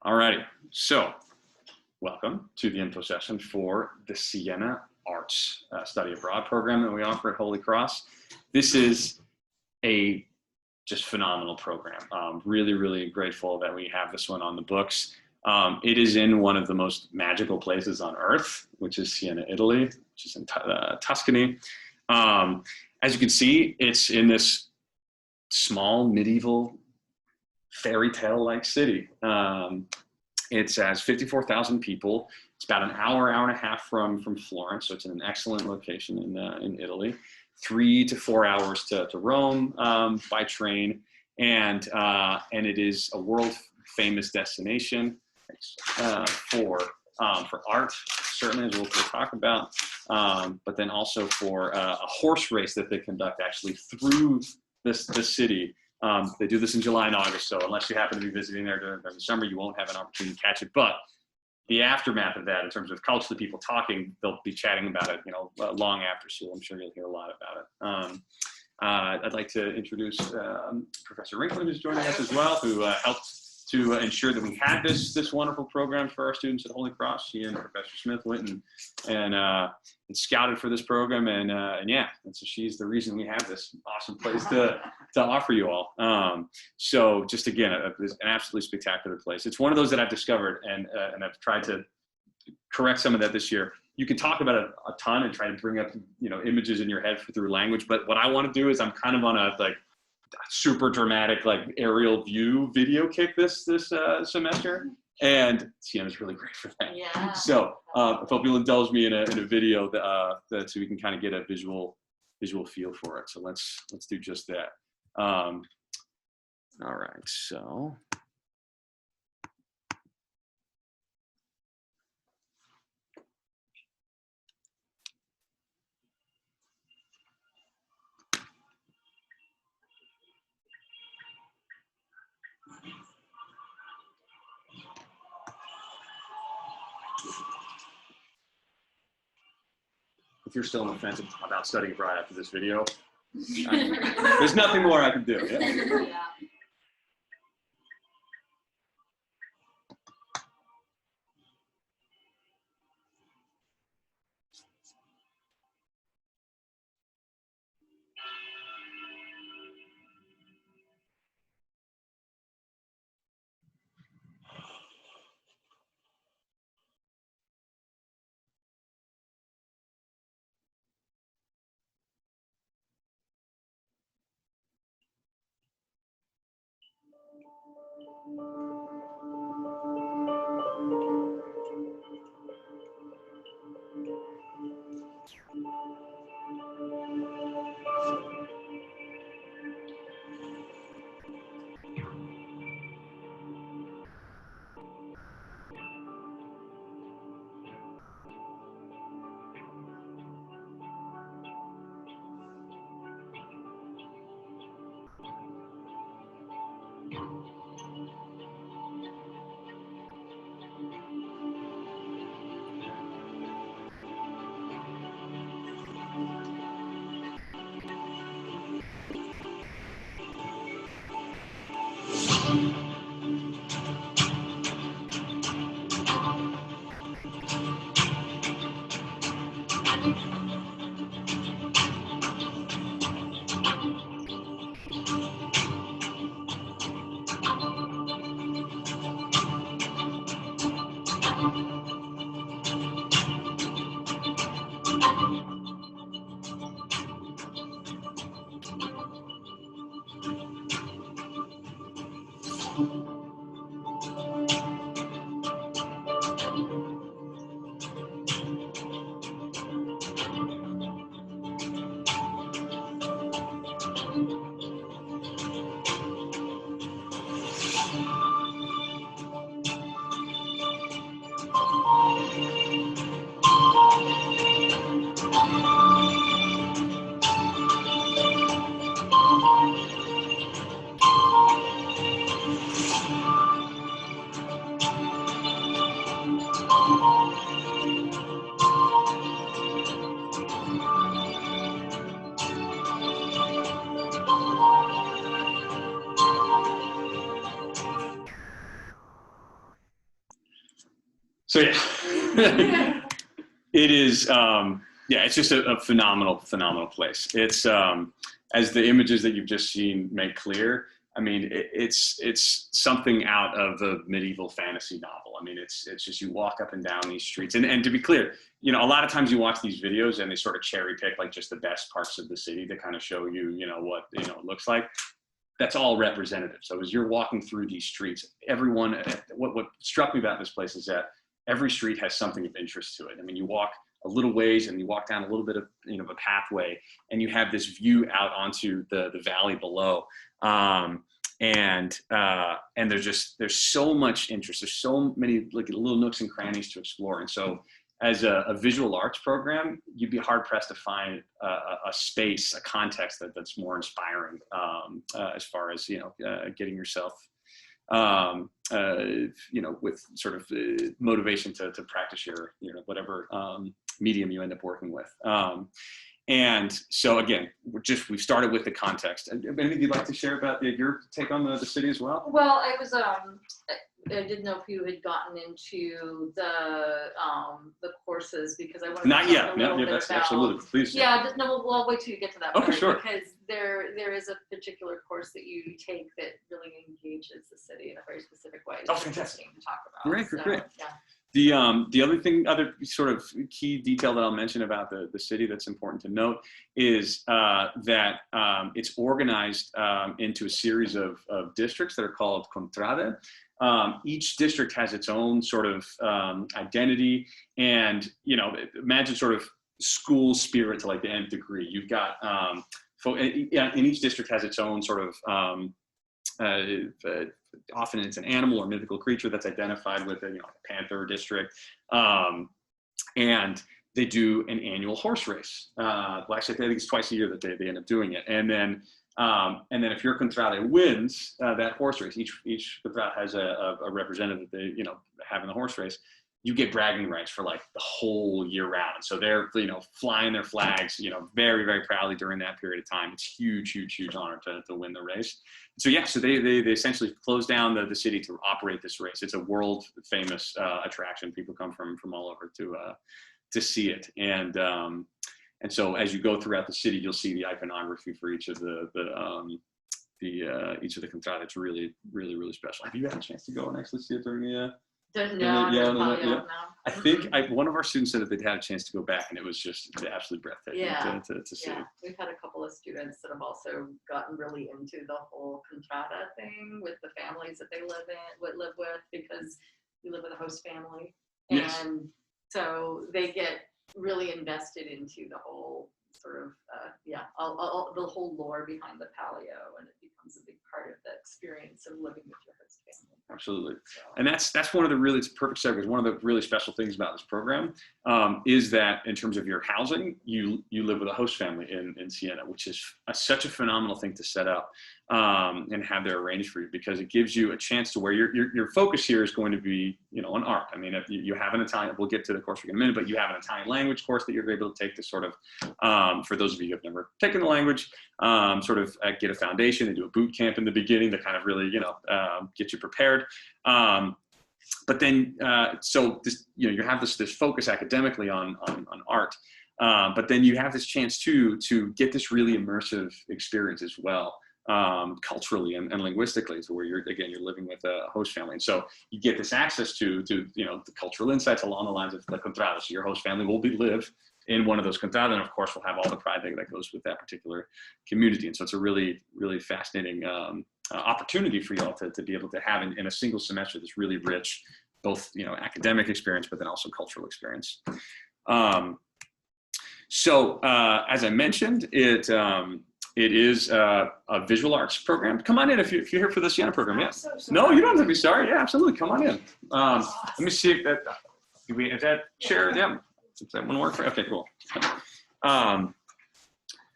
Alrighty, so welcome to the info session for the Siena Arts Study Abroad program that we offer at Holy Cross. This is a just phenomenal program. Really grateful that we have this one on the books. It is in one of the most magical places on earth, which is Siena, Italy, which is in Tuscany. As you can see, it's in this small medieval fairy tale-like city. It has 54,000 people. It's about an hour and a half from Florence, so it's in an excellent location in Italy. 3 to 4 hours to Rome by train, and it is a world-famous destination for art, certainly, as we'll talk about, but then also for a horse race that they conduct actually through the city. They do this in July and August, so unless you happen to be visiting there during the summer, you won't have an opportunity to catch it. But the aftermath of that, in terms of culturally people talking, they'll be chatting about it, long after, so I'm sure you'll hear a lot about it. I'd like to introduce Professor Winkler, who's joining us as well, who helped to ensure that we had this wonderful program for our students at Holy Cross. She and Professor Smith went and scouted for this program, and so she's the reason we have this awesome place to offer you all. So just again, it's an absolutely spectacular place. It's one of those that I've discovered, and I've tried to correct some of that this year. You can talk about it a ton and try to bring up images in your head through language, but what I want to do is I'm kind of on a super dramatic aerial view video kick this semester, and Siena's really great for that. Yeah. So I hope you'll indulge me in a video that so we can kind of get a visual feel for it. So let's do just that. All right, so. If you're still on the fence about studying abroad after this video, there's nothing more I can do. Yeah? Yeah. So yeah, it is. Yeah, it's just a phenomenal place. It's as the images that you've just seen make clear. I mean, it's something out of a medieval fantasy novel. I mean, it's just you walk up and down these streets, and to be clear, you know, a lot of times you watch these videos and they sort of cherry pick like just the best parts of the city to kind of show you, you know, what it looks like. That's all representative. So as you're walking through these streets, everyone, what struck me about this place is that every street has something of interest to it. I mean, you walk a little ways and you walk down a little bit of, you know, a pathway, and you have this view out onto the valley below. And there's so much interest. There's so many like little nooks and crannies to explore. And so as a visual arts program, you'd be hard pressed to find a space, a context that's more inspiring as far as, you know, getting yourself, you know, with sort of motivation to practice your, you know, whatever medium you end up working with. And so again, we've started with the context. Anything you'd like to share about your take on the city as well? Well, I was I didn't know if you had gotten into the courses, because I wanted to Not talk yet. a little bit That's about, absolutely. Please. Yeah, no, we'll wait till you get to that. Okay, part, sure. Because there is a particular course that you take that really engages the city in a very specific way. Oh, fantastic. To talk about. Great. Yeah. The other sort of key detail that I'll mention about the city that's important to note is that it's organized into a series of districts that are called contrade. Each district has its own sort of identity, and, you know, imagine sort of school spirit to like the nth degree. You've got and each district has its own sort of often it's an animal or mythical creature that's identified with a, you know, a panther district, and they do an annual horse race. Well, actually, I think it's twice a year that they end up doing it, and then if your contrade wins that horse race, each contrade has a representative that they, you know, have in the horse race. You get bragging rights for like the whole year round. So they're, you know, flying their flags, you know, very, very proudly during that period of time. It's huge honor to win the race. So yeah, so they essentially close down the city to operate this race. It's a world famous attraction. People come from all over to see it. And so as you go throughout the city, you'll see the iconography for each of the contrade. It's really, really, really special. Have you had a chance to go and actually see it during the? No. I think one of our students said that they'd had a chance to go back, and it was just absolutely breathtaking to see. Yeah, we've had a couple of students that have also gotten really into the whole contrada thing with the families that they live with, because we live with a host family, and yes. So they get really invested into the whole sort of the whole lore behind the palio, and it becomes a big part of the experience of living with your host family. Absolutely. And that's one of the really, it's a perfect segue. One of the really special things about this program is that in terms of your housing, you live with a host family in Siena, which is such a phenomenal thing to set up and have there arranged for you, because it gives you a chance to where your focus here is going to be, you know, on art. I mean, if you have an Italian, we'll get to the course in a minute, but you have an Italian language course that you're able to take to sort of, for those of you who have never taken the language, sort of get a foundation and do a boot camp in the beginning to kind of really, you know, get you prepared. But then, so this, you know, you have this focus academically on art, but then you have this chance to get this really immersive experience as well, culturally and linguistically, so where you're living with a host family, and so you get this access to you know, the cultural insights along the lines of the contrada. So your host family will live in one of those contrada, and of course we'll have all the pride that goes with that particular community. And so it's a really, really fascinating opportunity for y'all to be able to have in a single semester this really rich, both, you know, academic experience, but then also cultural experience. So as I mentioned, it is a visual arts program. Come on in if you're here for the Siena program. Yeah. So no, you don't have to be sorry. Yeah, absolutely. Come on in. Let me see if that. Is that chair? Yeah. Does that one work for? Okay, cool.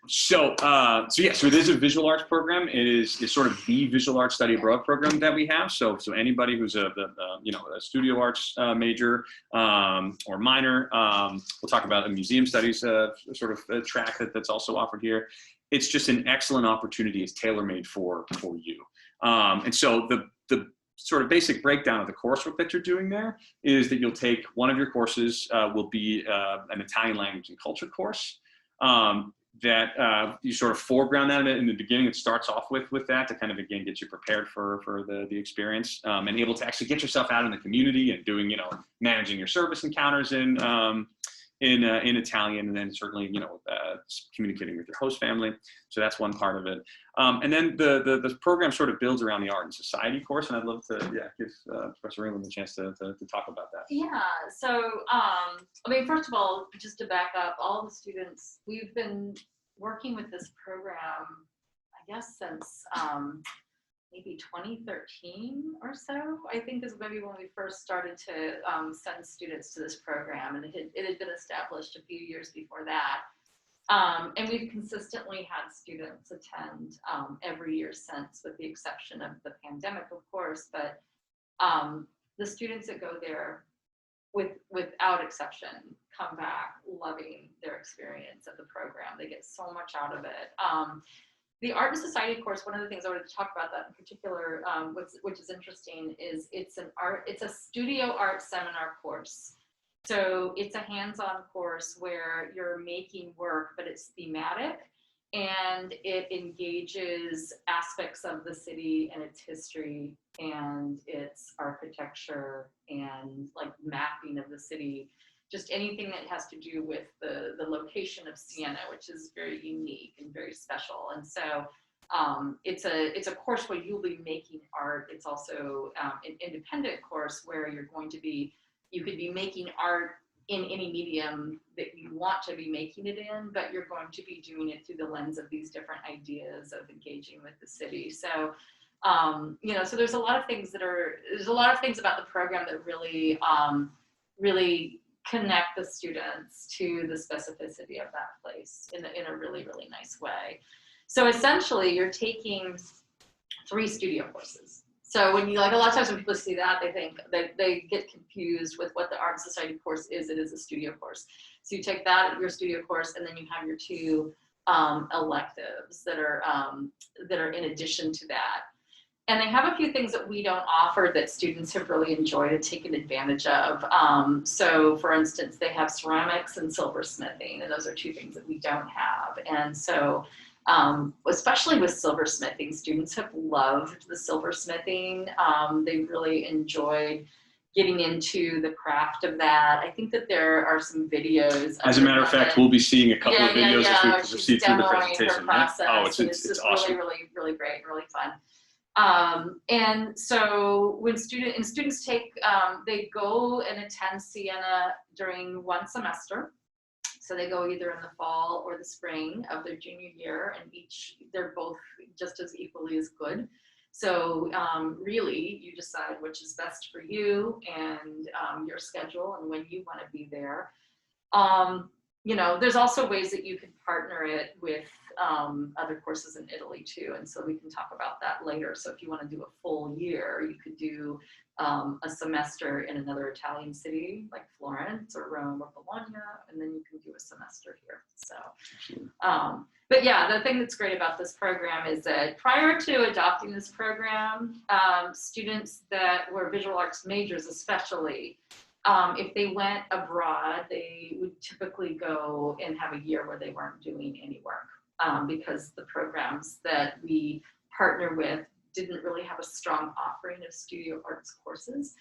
So it is a visual arts program. It is sort of the visual arts study abroad program that we have. So anybody who's a studio arts major or minor, we'll talk about a museum studies sort of a track that's also offered here. It's just an excellent opportunity. It's tailor-made for you. And so the sort of basic breakdown of the coursework that you're doing there is that you'll take one of your courses will be an Italian language and culture course. That you sort of foreground that in the beginning. It starts off with that to kind of, again, get you prepared for the experience, and able to actually get yourself out in the community and doing, managing your service encounters in Italian, and then certainly, communicating with your host family. So that's one part of it. And then the program sort of builds around the art and society course, and I'd love to, give Professor Ringland a chance to talk about that. Yeah, so, first of all, just to back up, all the students, we've been working with this program, I guess, since maybe 2013 or so, I think is maybe when we first started to send students to this program, and it had been established a few years before that. And we've consistently had students attend every year since, with the exception of the pandemic, of course, but the students that go there, without exception, come back loving their experience of the program. They get so much out of it. The Art and Society course, one of the things I wanted to talk about that in particular, which is interesting, is it's a studio art seminar course. So it's a hands-on course where you're making work, but it's thematic, and it engages aspects of the city and its history and its architecture and like mapping of the city, just anything that has to do with the location of Siena, which is very unique and very special. And so it's a course where you'll be making art. It's also an independent course where you could be making art in any medium that you want to be making it in, but you're going to be doing it through the lens of these different ideas of engaging with the city. So, so there's a lot of things about the program that really, really connect the students to the specificity of that place in a really, really nice way. So essentially, you're taking 3 studio courses. So when a lot of times when people see that, they think they get confused with what the Art and Society course is. It is a studio course. So you take that, your studio course, and then you have your 2 electives that are in addition to that. And they have a few things that we don't offer that students have really enjoyed and taken advantage of. So for instance, they have ceramics and silversmithing, and those are 2 things that we don't have. And so especially with silversmithing, students have loved the silversmithing. They really enjoyed getting into the craft of that. I think that there are some videos. As a matter of fact, we'll be seeing a couple of videos as we proceed through the presentation. Process, oh, it's just awesome. really, really great and really fun. And so when students take, they go and attend Siena during one semester. So they go either in the fall or the spring of their junior year, and they're both just as equally as good. So really, you decide which is best for you and your schedule and when you want to be there. There's also ways that you can partner it with other courses in Italy too, and so we can talk about that later. So if you want to do a full year, you could do a semester in another Italian city like Florence or Rome or Bologna, and then you can do a semester here. So, but yeah, the thing that's great about this program is that prior to adopting this program, students that were visual arts majors especially, if they went abroad, they would typically go and have a year where they weren't doing any work because the programs that we partner with didn't really have a strong offering of studio arts courses.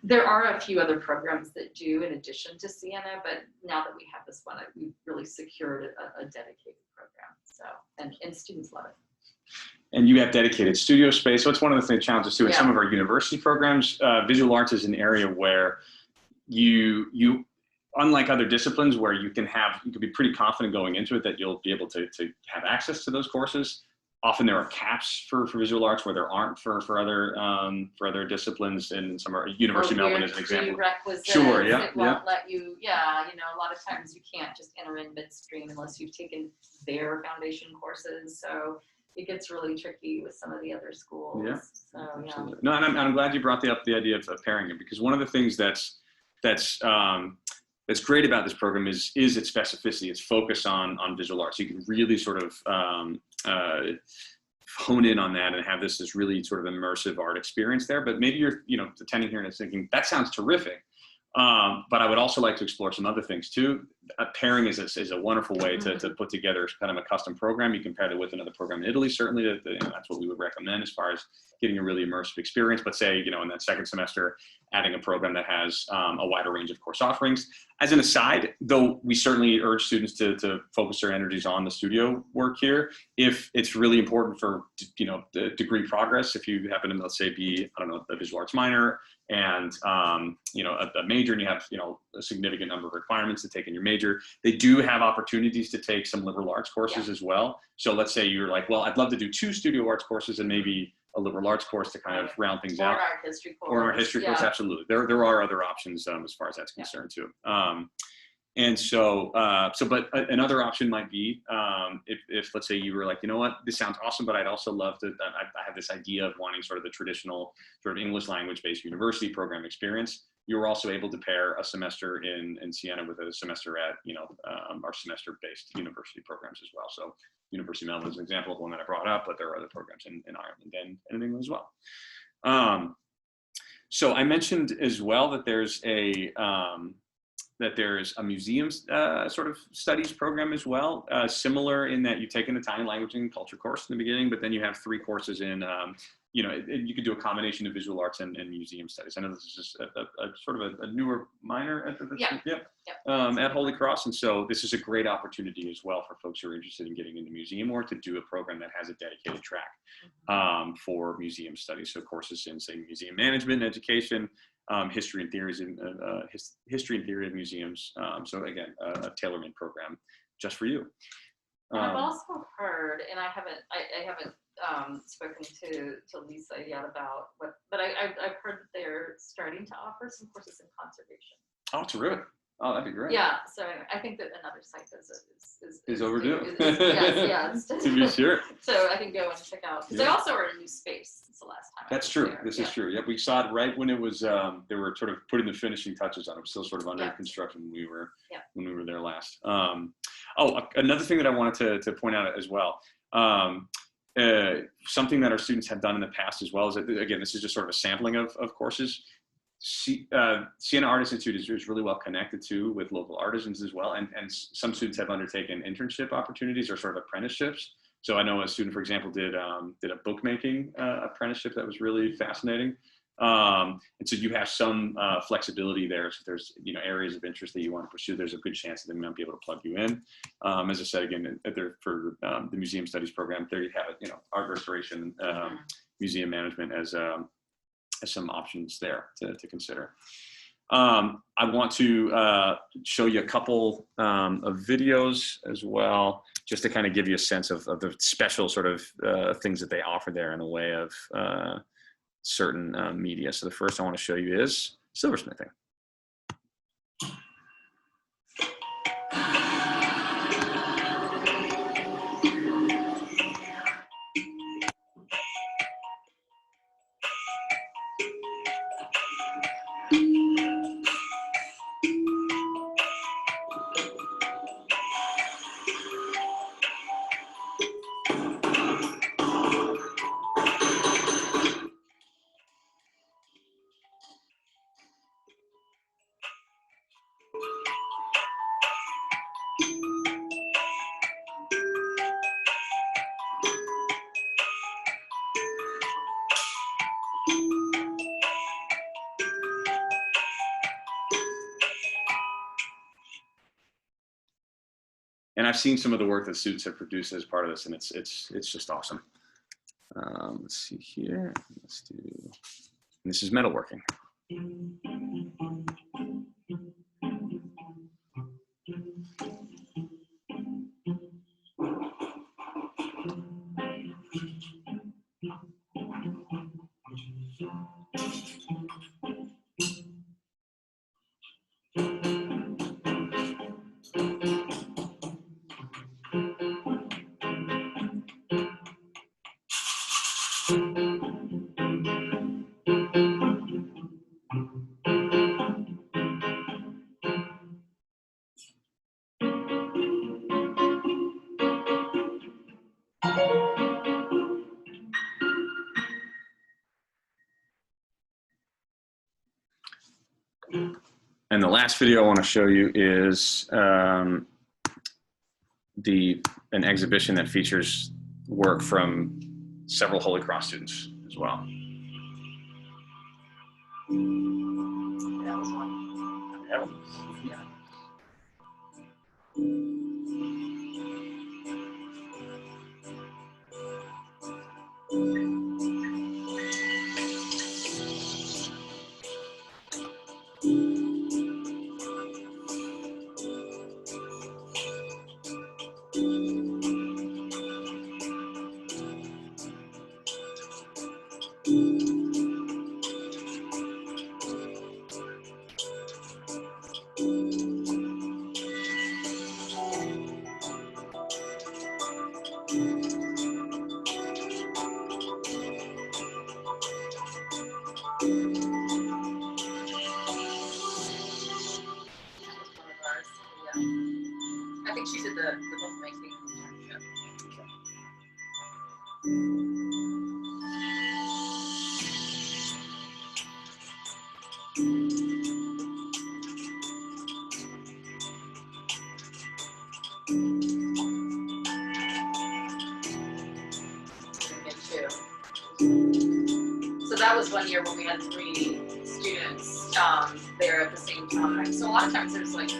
There are a few other programs that do in addition to Siena, but now that we have this one, we've really secured a dedicated program. So, and students love it. And you have dedicated studio space. So it's one of the challenges too in some of our university programs. Visual arts is an area where you unlike other disciplines where you can be pretty confident going into it that you'll be able to have access to those courses. Often there are caps for visual arts where there aren't for other disciplines, and some are University of Melbourne as an example. Sure, yeah. It won't let you, a lot of times you can't just enter in midstream unless you've taken their foundation courses. So it gets really tricky with some of the other schools. Yeah. So, yeah. No, and I'm glad you brought up the idea of pairing it, because one of the things that's great about this program is its specificity, its focus on visual arts. You can really sort of hone in on that and have this really sort of immersive art experience there. But maybe you're, attending here and thinking, that sounds terrific. But I would also like to explore some other things too. Pairing is a wonderful way to put together kind of a custom program. You can pair it with another program in Italy, certainly. That's what we would recommend as far as getting a really immersive experience. But say, in that second semester, adding a program that has a wider range of course offerings. As an aside, though, we certainly urge students to focus their energies on the studio work here. If it's really important for, the degree progress, if you happen to, let's say, be, I don't know, a visual arts minor, and a major, and you have a significant number of requirements to take in your major, they do have opportunities to take some liberal arts courses as well. So let's say you're like, well, I'd love to do 2 studio arts courses and maybe a liberal arts course to kind of round things out. Or art history course. Or art history course, absolutely. There are other options as far as that's concerned too. And so, but another option might be if let's say you were like, you know what, this sounds awesome, but I'd also love to, I have this idea of wanting sort of the traditional sort of English language based university program experience. You were also able to pair a semester in Siena with a semester at, our semester based university programs as well. So University of Melbourne is an example of one that I brought up, but there are other programs in Ireland and in England as well. So I mentioned as well that there's a museum sort of studies program as well, similar in that you take an Italian language and culture course in the beginning, but then you have 3 courses in, you could do a combination of visual arts and museum studies. I know this is just a sort of a newer minor at Holy Cross. And so this is a great opportunity as well for folks who are interested in getting into museum work to do a program that has a dedicated track for museum studies. So courses in, say, museum management and education, history and theories in history and theory of museums. So again, a tailor-made program just for you. And I've also heard, and I haven't spoken to Lisa yet about what, but I've heard that they're starting to offer some courses in conservation. Oh, terrific. Oh, that'd be great. Yeah, so I think that another site is overdue. Yes. To be sure. So I can go and check out, because they also are in a new space since the last time. That's true. This is true. Yep, we saw it right when it was, they were sort of putting the finishing touches on it. It was still sort of under construction when we were there last. Another thing that I wanted to point out as well. Something that our students have done in the past as well is that, again, this is just sort of a sampling of courses. Siena Art Institute is really well connected to with local artisans as well, and some students have undertaken internship opportunities or sort of apprenticeships. So I know a student, for example, did a bookmaking apprenticeship that was really fascinating. And so you have some flexibility there. So if there's areas of interest that you want to pursue, there's a good chance that they might be able to plug you in. As I said, again, for the museum studies program, there you have it. Art restoration, museum management as some options there to consider. I want to show you a couple of videos as well, just to kind of give you a sense of the special sort of things that they offer there in the way of certain media. So the first I want to show you is silversmithing. And I've seen some of the work that students have produced as part of this, and it's just awesome. Let's see here. Let's do. And this is metalworking. And the last video I want to show you is an exhibition that features work from several Holy Cross students as well. That was one. Yeah. Yeah. I think she did the bookmaking internship. So that was one year when we had 3 students there at the same time. So a lot of times there's like 2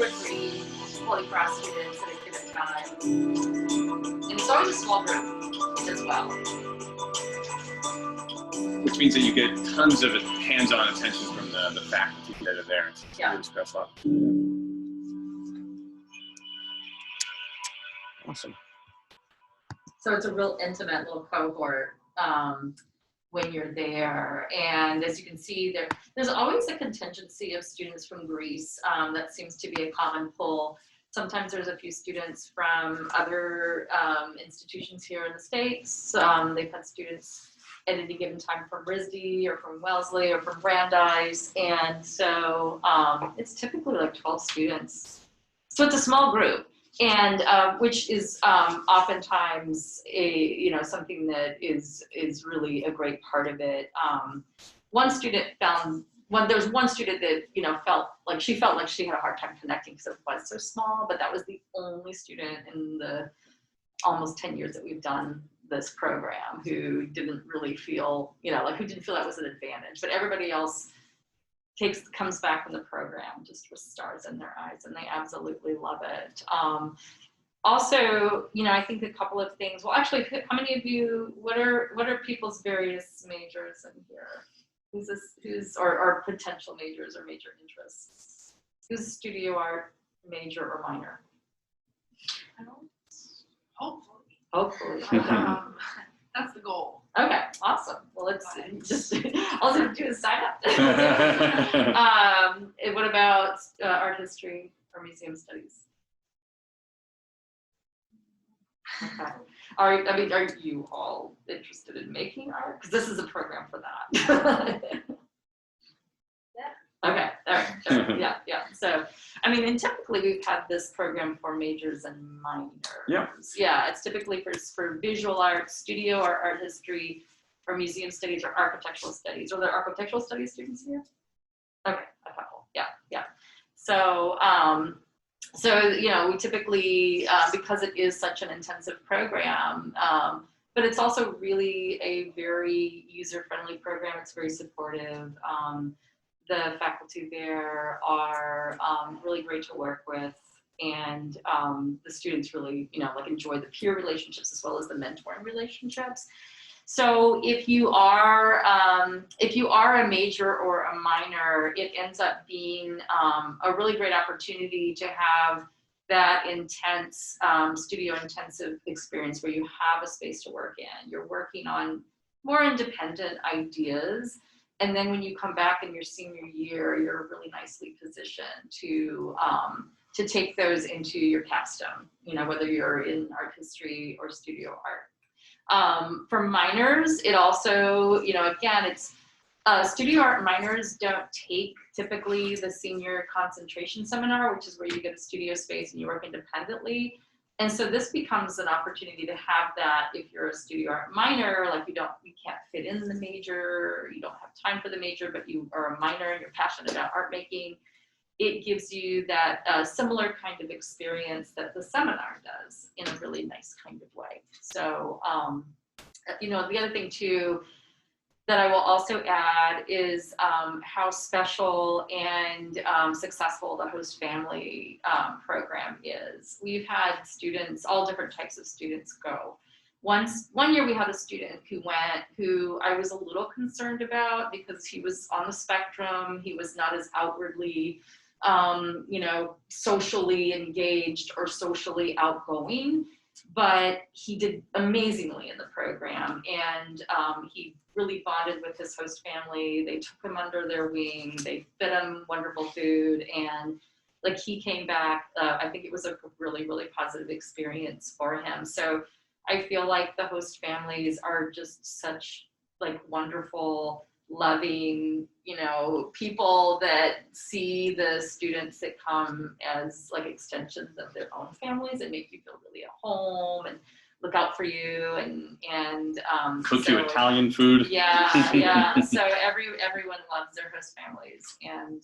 or 3 Holy Cross students at a given time. And it's always a small group as well. Which means that you get tons of hands-on attention from the faculty that are there. It's really stressful. Awesome. So it's a real intimate little cohort when you're there. And as you can see, there's always a contingency of students from Greece. That seems to be a common pull. Sometimes there's a few students from other institutions here in the States. They've had students at any given time from RISD or from Wellesley or from Brandeis. And so it's typically like 12 students. So it's a small group. And which is oftentimes something that is really a great part of it. One student there was one student that felt like she had a hard time connecting because it was so small, but that was the only student in the almost 10 years that we've done this program who didn't really feel who didn't feel that was an advantage. But everybody else comes back from the program just with stars in their eyes, and they absolutely love it. Also, I think a couple of things. Well, actually, how many of you? What are people's various majors in here? Or potential majors or major interests? Who's a studio art major or minor? Hopefully. That's the goal. Okay, awesome. Well, let's just all you have to do is sign up. What about art history or museum studies? Okay. Are you all interested in making art? Because this is a program for that. Yeah. Okay. All right. Yeah. So, and typically we've had this program for majors and minors. Yeah. Yeah. It's typically for visual art, studio or art history, or museum studies or architectural studies. Are there architectural studies students here? Okay, a couple. Yeah. So, we typically, because it is such an intensive program, but it's also really a very user-friendly program. It's very supportive. The faculty there are really great to work with, and the students really, enjoy the peer relationships as well as the mentoring relationships. So if you are a major or a minor, it ends up being a really great opportunity to have that intense studio intensive experience where you have a space to work in. You're working on more independent ideas. And then when you come back in your senior year, you're really nicely positioned to take those into your capstone, whether you're in art history or studio art. For minors, it also, again, it's studio art minors don't take typically the senior concentration seminar, which is where you get a studio space and you work independently. And so this becomes an opportunity to have that if you're a studio art minor, like you can't fit in the major, you don't have time for the major, but you are a minor and you're passionate about art making. It gives you that similar kind of experience that the seminar does in a really nice kind of way. So, the other thing too, that I will also add is how special and successful the host family program is. We've had students, all different types of students go. One year we had a student who I was a little concerned about because he was on the spectrum. He was not as outwardly, socially engaged or socially outgoing, but he did amazingly in the program, and he really bonded with his host family. They took him under their wing, they fed him wonderful food, and like he came back. I think it was a really, really positive experience for him. So I feel like the host families are just such like wonderful, loving, people that see the students that come as like extensions of their own families and make you feel really at home and look out for you and cook you Italian food. Yeah. So everyone loves their host families, and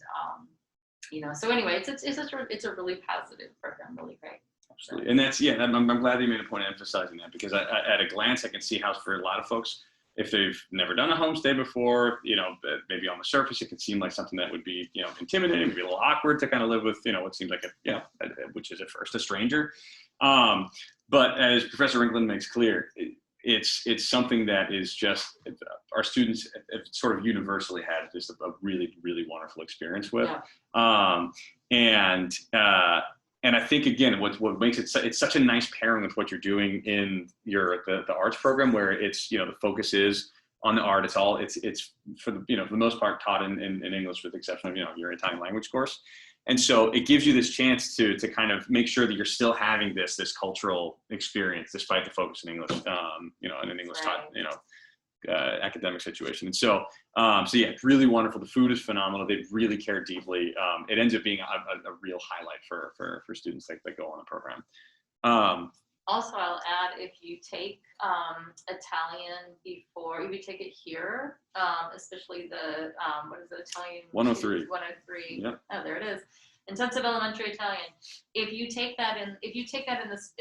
so anyway, it's a really positive program, really great. Absolutely. And that's, I'm glad that you made a point of emphasizing that, because at a glance, I can see how for a lot of folks, if they've never done a homestay before, maybe on the surface, it could seem like something that would be, intimidating, maybe a little awkward to kind of live with, what seems like which is at first a stranger. But as Professor Rinklin makes clear, it's something that is just, our students have sort of universally had just a really, really wonderful experience with. Yeah. And I think, again, what makes it's such a nice pairing with what you're doing in the arts program, where it's, the focus is on the art. It's for the, for the most part taught in English, with the exception of, your Italian language course. And so it gives you this chance to kind of make sure that you're still having this cultural experience despite the focus in English, in an English taught, academic situation. And so it's really wonderful. The food is phenomenal. They really care deeply. It ends up being a real highlight for students that go on the program. Also, I'll add, if you take Italian if you take it here, especially the, what is it, Italian? 103. 103. Yep. Oh, there it is. Intensive elementary Italian. If you take that in this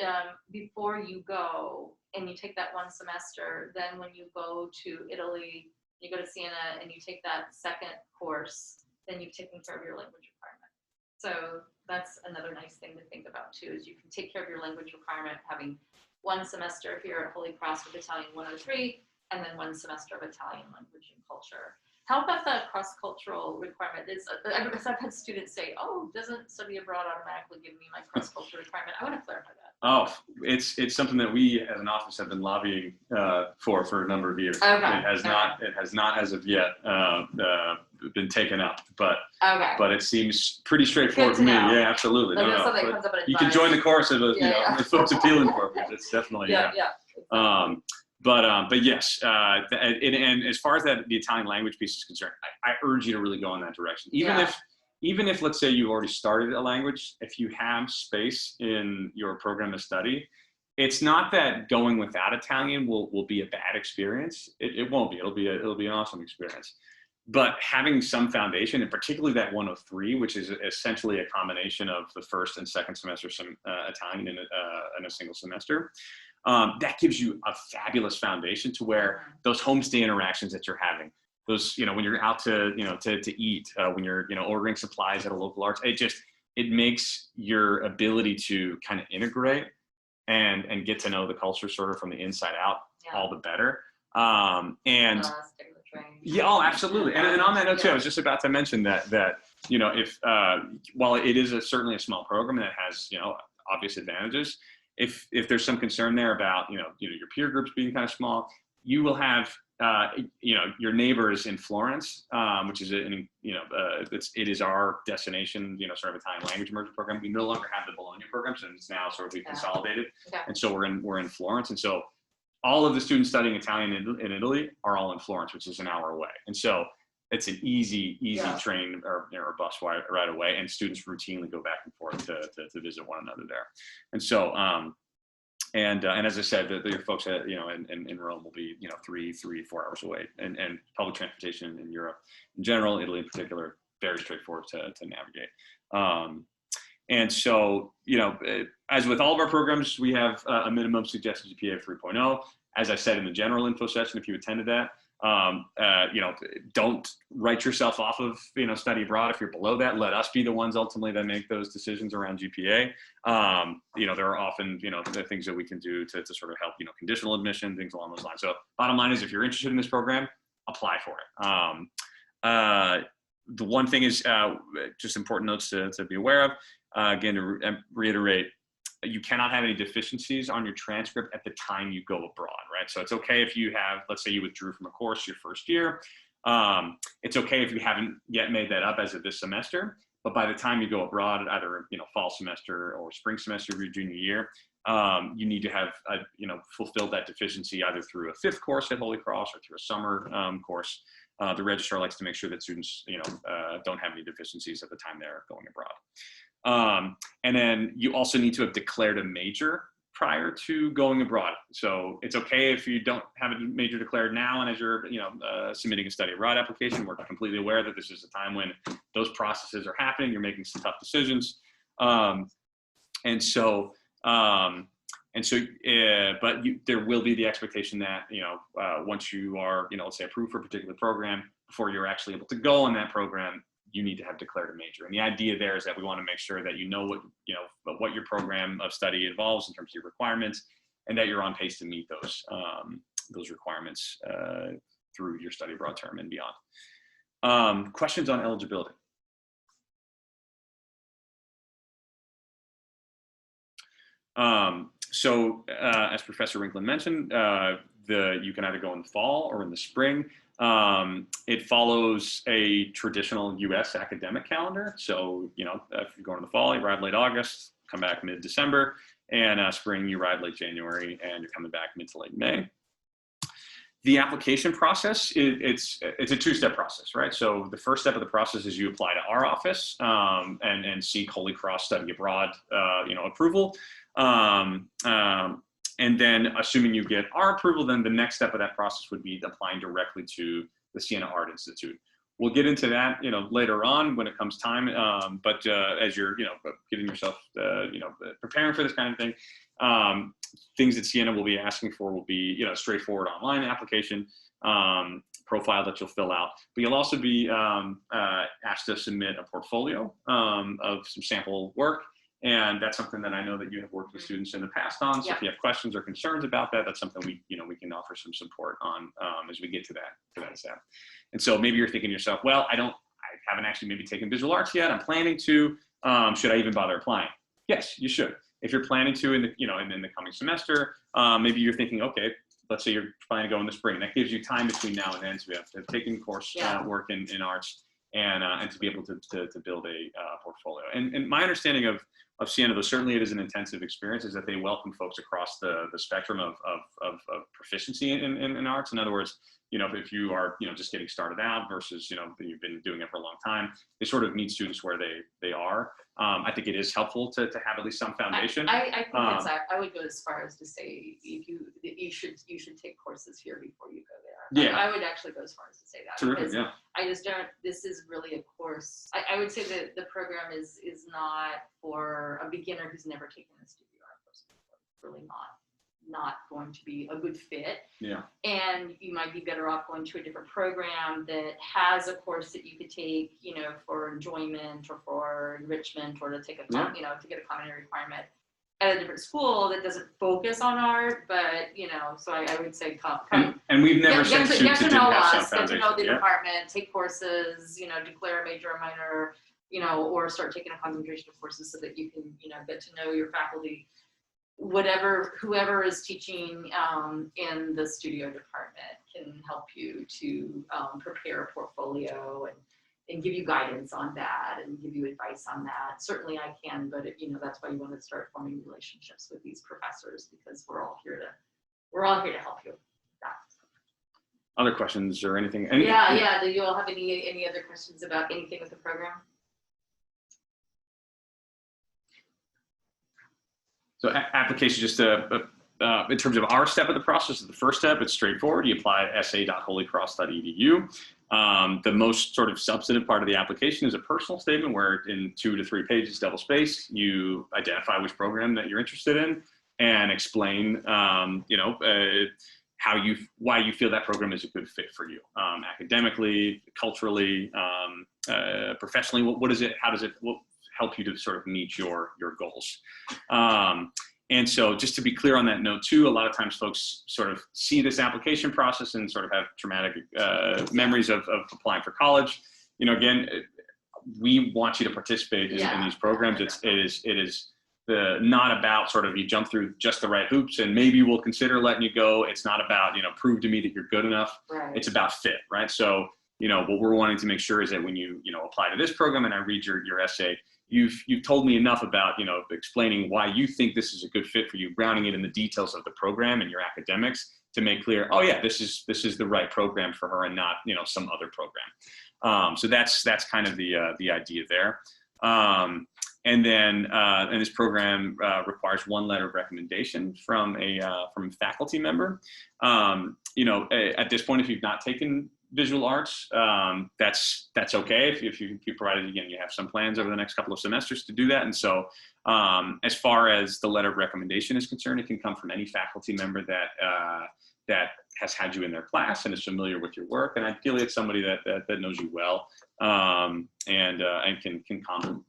before you go, and you take that one semester, then when you go to Italy, you go to Siena and you take that second course, then you've taken care of your language requirement. So that's another nice thing to think about too, is you can take care of your language requirement having one semester here at Holy Cross with Italian 103, and then one semester of Italian language and culture. How about the cross-cultural requirement? I've had students say, "Oh, doesn't study abroad automatically give me my cross-cultural requirement?" I want to clarify that. Oh, it's something that we as an office have been lobbying for a number of years. Okay. It has not as of yet been taken up, but it seems pretty straightforward to me. Know. Yeah, absolutely. Like something comes up at you can join the course of the folks appealing for it. It's definitely Exactly. But yes, and as far as the Italian language piece is concerned, I urge you to really go in that direction. Even if, let's say, you've already started a language, if you have space in your program of study, it's not that going without Italian will be a bad experience. It won't be. It'll be an awesome experience. But having some foundation, and particularly that 103, which is essentially a combination of the first and second semester Italian in a single semester, that gives you a fabulous foundation to where those homestay interactions that you're having, those, when you're out to eat, when you're, ordering supplies at a local arts, it makes your ability to kind of integrate and get to know the culture sort of from the inside out all the better. Oh, absolutely. And on that note too, I was just about to mention that if while it is certainly a small program that has, obvious advantages, if there's some concern there about, your peer groups being kind of small, you will have, your neighbors in Florence, which is, it is our destination, sort of Italian language immersion program. We no longer have the Bologna program, so it's now sort of consolidated. Okay. And so we're in Florence. And so all of the students studying Italian in Italy are all in Florence, which is an hour away. And so it's an easy train or bus right away, and students routinely go back and forth to visit one another there. And so And as I said, your folks at, in Rome will be, 3-4 hours away, and public transportation in Europe in general, Italy in particular, very straightforward to navigate. And so, as with all of our programs, we have a minimum suggested GPA of 3.0. As I said in the general info session, if you attended that, don't write yourself off of, study abroad. If you're below that, let us be the ones ultimately that make those decisions around GPA. There are often, the things that we can do to sort of help, conditional admission, things along those lines. So bottom line is, if you're interested in this program, apply for it. The one thing is just important notes to be aware of. Again, to reiterate, you cannot have any deficiencies on your transcript at the time you go abroad, right? So it's okay if you have, let's say you withdrew from a course your first year. It's okay if you haven't yet made that up as of this semester, but by the time you go abroad, either, fall semester or spring semester of your junior year, you need to have, fulfilled that deficiency either through a 5th course at Holy Cross or through a summer course. The registrar likes to make sure that students, don't have any deficiencies at the time they're going abroad. And then you also need to have declared a major prior to going abroad. So it's okay if you don't have a major declared now, and as you're, submitting a study abroad application, we're completely aware that this is a time when those processes are happening. You're making some tough decisions. But there will be the expectation that, once you are, let's say approved for a particular program, before you're actually able to go on that program, you need to have declared a major. And the idea there is that we want to make sure that what your program of study involves in terms of your requirements, and that you're on pace to meet those requirements through your study abroad term and beyond. Questions on eligibility? As Professor Rinklin mentioned, you can either go in the fall or in the spring. It follows a traditional US academic calendar. So, if you go in the fall, you arrive late August, come back mid-December, and spring, you arrive late January, and you're coming back mid to late May. The application process, it's a 2-step process, right? So the first step of the process is you apply to our office and seek Holy Cross Study Abroad, approval. And then, assuming you get our approval, then the next step of that process would be applying directly to the Siena Art Institute. We'll get into that, later on when it comes time. But as you're, getting yourself, preparing for this kind of thing, things that Siena will be asking for will be, straightforward online application, profile that you'll fill out. But you'll also be asked to submit a portfolio of some sample work. And that's something that I know that you have worked with students in the past on. So if you have questions or concerns about that, that's something we can offer some support on as we get to that step. And so maybe you're thinking to yourself, well, I haven't actually maybe taken visual arts yet. I'm planning to. Should I even bother applying? Yes, you should. If you're planning to in the coming semester, maybe you're thinking, okay, let's say you're planning to go in the spring. That gives you time between now and then to have taken course work in arts and to be able to build a portfolio. And my understanding of Siena, though certainly it is an intensive experience, is that they welcome folks across the spectrum of proficiency in arts. In other words, if you are just getting started out versus you've been doing it for a long time, they sort of meet students where they are. I think it is helpful to have at least some foundation. I think I would go as far as to say you should take courses here before you go there. Yeah, I would actually go as far as to say that. Terrific, yeah. I just don't. This is really a course. I would say that the program is not for a beginner who's never taken a studio art course before. It's really not going to be a good fit. Yeah. And you might be better off going to a different program that has a course that you could take, for enjoyment or for enrichment, or to take to get a common requirement at a different school that doesn't focus on art. But so I would say come. And we've never sent students that didn't have some get foundation. to know the department, take courses, declare a major or minor, or start taking a concentration of courses so that you can, get to know your faculty. Whoever is teaching in the studio department can help you to prepare a portfolio and give you guidance on that and give you advice on that. Certainly I can, but that's why you want to start forming relationships with these professors, because we're all here to help you with that. Other questions or anything? Yeah. Do you all have any other questions about anything with the program? So application, just to in terms of our step of the process, the first step, it's straightforward. You apply at sa.holycross.edu. The most sort of substantive part of the application is a personal statement where in 2 to 3 pages, double space, you identify which program that you're interested in and explain, why you feel that program is a good fit for you, academically, culturally, professionally. How does it help you to sort of meet your goals? And so just to be clear on that note too, a lot of times folks sort of see this application process and sort of have traumatic memories of applying for college. Again, we want you to participate in these programs. It is not about sort of you jump through just the right hoops and maybe we'll consider letting you go. It's not about, prove to me that you're good enough. Right. It's about fit, right? So, what we're wanting to make sure is that when you, apply to this program and I read your essay, you've told me enough about, explaining why you think this is a good fit for you, grounding it in the details of the program and your academics to make clear, oh yeah, this is the right program for her and not, some other program. So that's kind of the idea there. And then, and this program requires 1 letter of recommendation from a faculty member. At this point, if you've not taken visual arts, that's okay. If you provided, again, you have some plans over the next couple of semesters to do that. And so, as far as the letter of recommendation is concerned, it can come from any faculty member that has had you in their class and is familiar with your work, and ideally it's somebody that knows you well, and can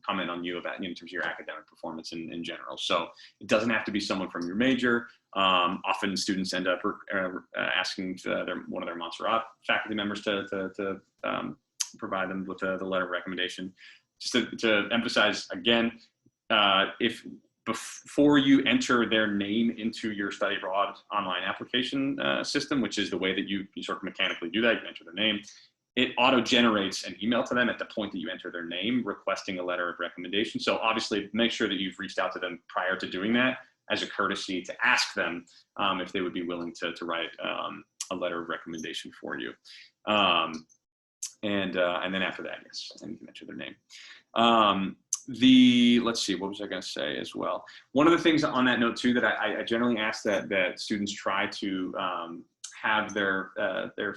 comment on you about in terms of your academic performance in general. So it doesn't have to be someone from your major. Often students end up asking one of their Montserrat faculty members to provide them with the letter of recommendation. Just to emphasize again, if before you enter their name into your study abroad online application system, which is the way that you sort of mechanically do that, you enter their name, it auto-generates an email to them at the point that you enter their name requesting a letter of recommendation. So obviously make sure that you've reached out to them prior to doing that as a courtesy to ask them if they would be willing to write a letter of recommendation for you. And then after that, yes, and you can enter their name. Let's see, what was I going to say as well? One of the things on that note too that I generally ask that students try to have their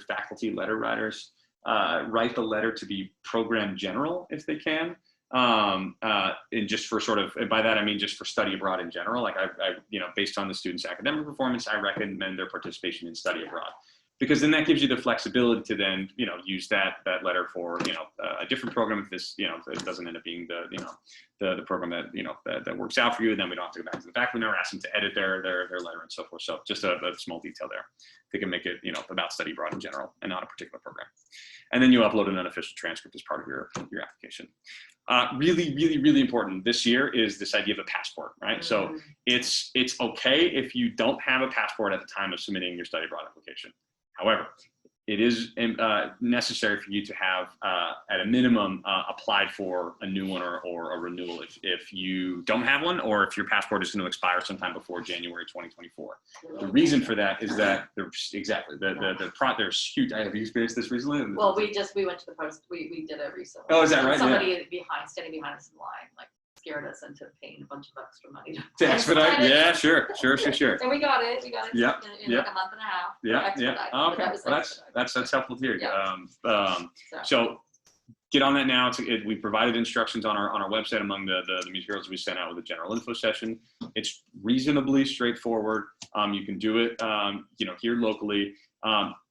faculty letter writers write the letter to be program general if they can, and just for sort of, and by that I mean just for study abroad in general. Like I based on the student's academic performance, I recommend their participation in study abroad. Because then that gives you the flexibility to then, use that letter for, a different program if this, if it doesn't end up being the program that, that works out for you. Then we don't have to go back to the faculty member, ask them to edit their letter and so forth. So just a small detail there. They can make it, about study abroad in general and not a particular program. And then you upload an unofficial transcript as part of your application. Really, really, really important this year is this idea of a passport, right? So it's okay if you don't have a passport at the time of submitting your study abroad application. However, it is necessary for you to have, at a minimum, applied for a new one or a renewal if you don't have one, or if your passport is going to expire sometime before January 2024. The reason for that is that there's huge. Have you experienced this recently? Well, we went to the post. We did it recently. Oh, is that right? Somebody standing behind us in line, scared us into paying a bunch of extra money to expedite. Yeah, sure. And we got it. Yep. in like a month and a half. Yeah. Oh, okay. That's helpful to hear. Yeah. So get on that now. We provided instructions on our website among the materials we sent out with the general info session. It's reasonably straightforward. You can do it, here locally.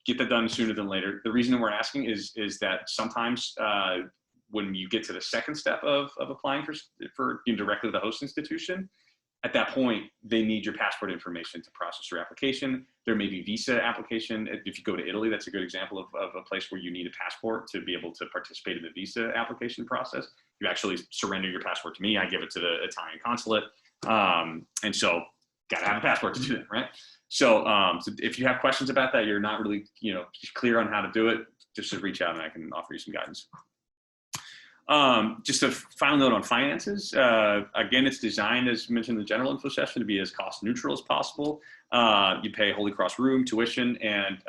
Get that done sooner than later. The reason we're asking is that sometimes when you get to the second step of applying for directly to the host institution, at that point, they need your passport information to process your application. There may be visa application. If you go to Italy, that's a good example of a place where you need a passport to be able to participate in the visa application process. You actually surrender your passport to me. I give it to the Italian consulate. And so got to have a passport to do that, right? So, so if you have questions about that, you're not really clear on how to do it, just to reach out and I can offer you some guidance. Just a final note on finances. Again, it's designed, as mentioned in the general info session, to be as cost neutral as possible. You pay Holy Cross room, tuition, and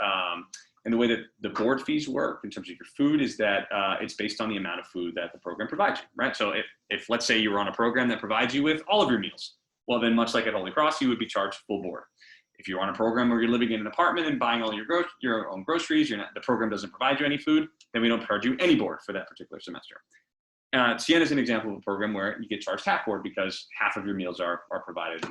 the way that the board fees work in terms of your food is that it's based on the amount of food that the program provides you, right? So if let's say you were on a program that provides you with all of your meals, well then much like at Holy Cross, you would be charged full board. If you're on a program where you're living in an apartment and buying all your own groceries, the program doesn't provide you any food, then we don't charge you any board for that particular semester. Siena is an example of a program where you get charged half board because half of your meals are provided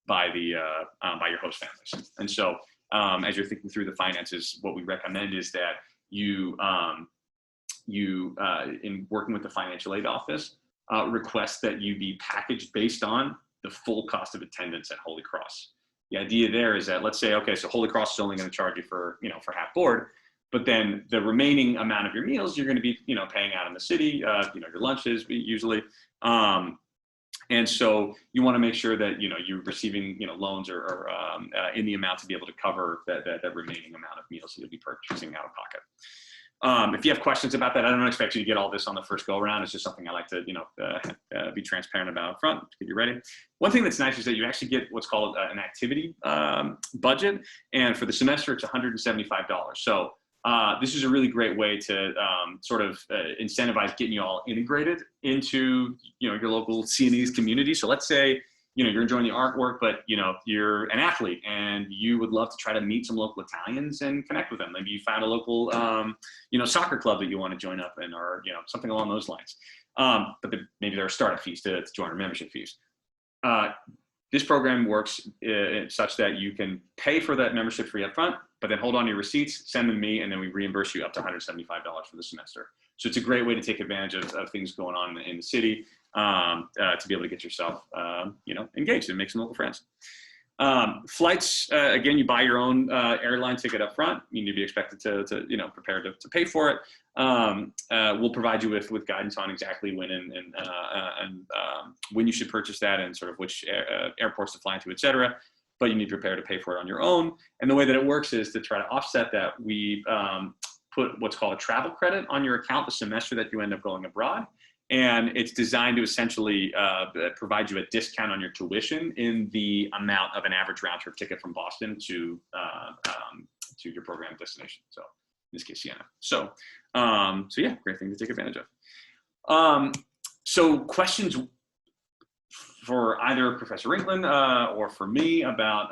by your host families. And so as you're thinking through the finances, what we recommend is that you in working with the financial aid office, request that you be packaged based on the full cost of attendance at Holy Cross. The idea there is that, let's say, okay, so Holy Cross is only going to charge you for half board, but then the remaining amount of your meals you're going to be paying out in the city, your lunches usually, and so you want to make sure that you're receiving loans or in the amount to be able to cover that remaining amount of meals that you'll be purchasing out of pocket. If you have questions about that, I don't expect you to get all this on the first go around. It's just something I like to, be transparent about up front to get you ready. One thing that's nice is that you actually get what's called an activity budget, and for the semester it's $175. So this is a really great way to incentivize getting you all integrated into your local Sienese community. So let's say you're enjoying the artwork, but you're an athlete and you would love to try to meet some local Italians and connect with them. Maybe you found a local soccer club that you want to join up in, or something along those lines. But maybe there are startup fees to join, or membership fees. This program works such that you can pay for that membership fee up front, but then hold on to your receipts, send them to me, and then we reimburse you up to $175 for the semester. So it's a great way to take advantage of things going on in the city, to be able to get yourself, engaged and make some local friends. Flights, again, you buy your own airline ticket up front. You need to be expected to prepare to pay for it. We'll provide you with guidance on exactly when and when you should purchase that, and sort of which airports to fly into, et cetera. But you need to prepare to pay for it on your own. And the way that it works is to try to offset that. We put what's called a travel credit on your account the semester that you end up going abroad. And it's designed to essentially provide you a discount on your tuition in the amount of an average round trip ticket from Boston to your program destination. So in this case, Siena. So yeah, great thing to take advantage of. So questions for either Professor Rinklin or for me about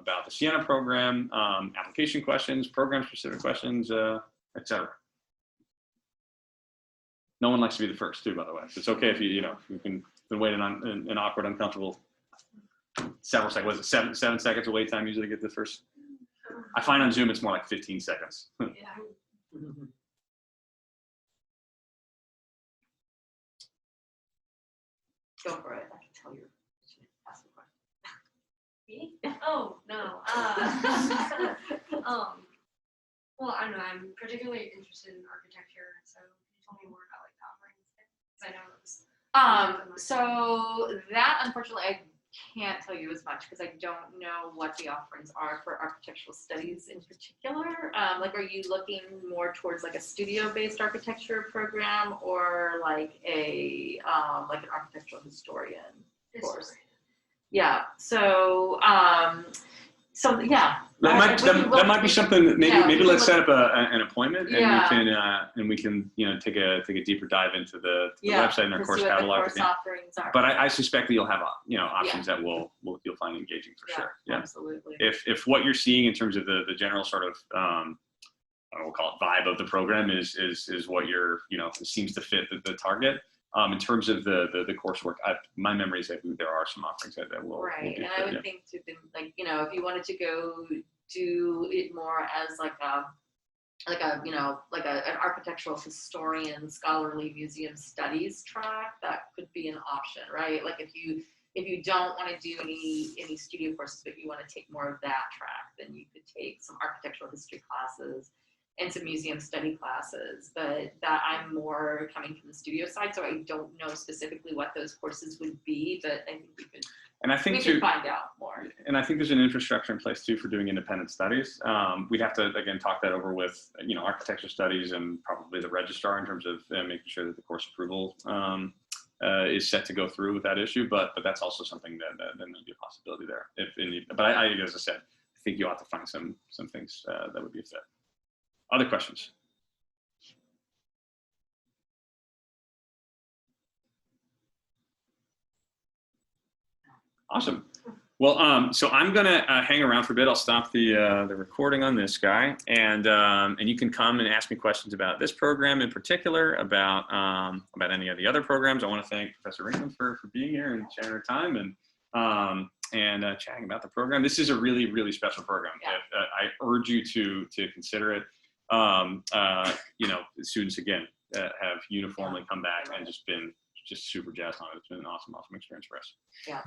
the Siena program, application questions, program specific questions, et cetera. No one likes to be the first, too, by the way. It's okay if you've been waiting on an awkward, uncomfortable several seconds. Was it seven seconds of wait time usually to get the first? I find on Zoom it's more like 15 seconds. Yeah. Go for it. I can tell you. Ask the question. Me? Oh, no. Well, I don't know. I'm particularly interested in architecture, so can you tell me more about like the offerings? Because I know it was. So that, unfortunately, I can't tell you as much because I don't know what the offerings are for architectural studies in particular. Like, are you looking more towards like a studio-based architecture program, or like like an architectural historian course? Yeah. So yeah. That might be something that maybe let's set up an appointment, and we can take a deeper dive into the website and our course catalog. But I suspect that you'll have options that you'll find engaging for sure. Yeah, absolutely. If what you're seeing in terms of the general sort of we'll call it vibe of the program is what you're seems to fit the target. In terms of the coursework, my memory is that there are some offerings that will. Right, will and I would think to like if you wanted to go do it more as like an architectural historian, scholarly museum studies track, that could be an option, right? Like if you don't want to do any studio courses, but you want to take more of that track, then you could take some architectural history classes and some museum study classes. But that I'm more coming from the studio side, so I don't know specifically what those courses would be, but I think we could. And I think we can find out more. And I think there's an infrastructure in place too for doing independent studies. We'd have to again talk that over with architecture studies and probably the registrar in terms of making sure that the course approval is set to go through with that issue. But that's also something that may be a possibility there. But I, as I said, I think you ought to find some things that would be a fit. Other questions? Awesome. Well, so I'm gonna hang around for a bit. I'll stop the recording on this guy, and you can come and ask me questions about this program in particular, about any of the other programs. I want to thank Professor Rinkman for being here and sharing her time and chatting about the program. This is a really, really special program. Yeah. I urge you to consider it. The students again have uniformly come back and just been super jazzed on it. It's been an awesome experience for us. Yeah,